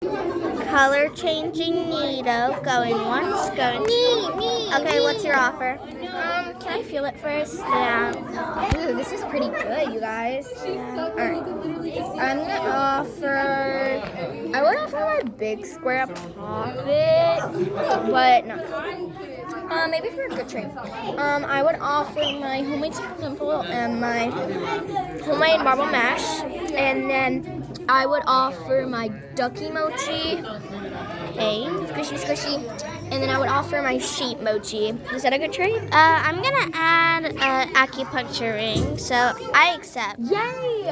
Color changing needle. Going once, going Me. Okay, what's your offer? Can I feel it first? Yeah. Ooh, this is pretty good, you guys. Alright. I'm gonna offer. I would offer my big square poppet, but no. Maybe for a good trade. I would offer my homemade super simple and my homemade marble mash, and then I would offer my ducky mochi. Okay. Squishy. And then I would offer my sheep mochi. Is that a good trade? I'm gonna add an acupuncture ring, so I accept. Yay!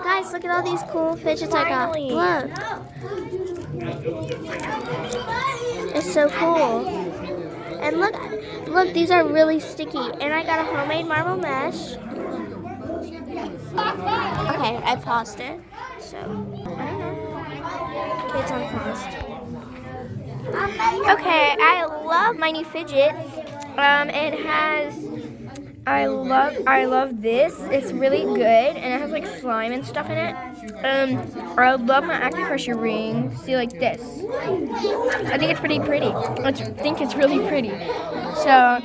Guys, look at all these cool fidgets I got. Finally. Look. It's so cool. And look, these are really sticky. And I got a homemade marble mesh. Okay, I paused it. So, I don't know. Okay, it's unpaused. Okay, I love my new fidgets. It has, I love this. It's really good, and it has like slime and stuff in it. I love my acupressure ring. See, like this. I think it's pretty pretty. I think it's really pretty. So,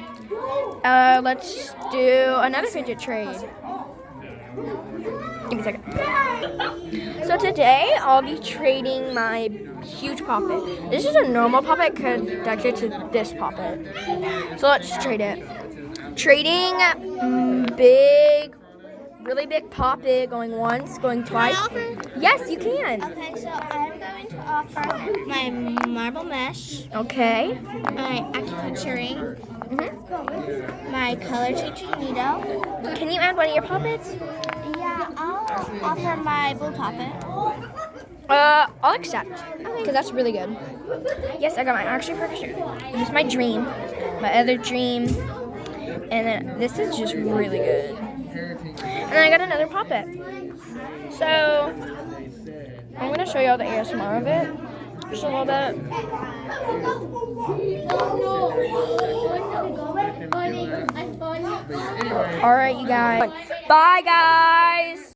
let's do another fidget trade. Give me a second. So today I'll be trading my huge poppet. This is a normal poppet connected to this poppet. So let's trade it. Trading really big poppet, going once, going twice. Yes, you can. Okay, so I'm going to offer my marble mesh, Okay. my acupuncture ring, my color changing needle. Can you add one of your poppets? Yeah, I'll offer my blue poppet. I'll accept, because that's really good. Yes, I got my acupressure. This is my dream, my other dream, and then this is just really good. And then I got another poppet. So I'm gonna show you all the ASMR of it, just a little bit. All right, you guys. Bye, guys.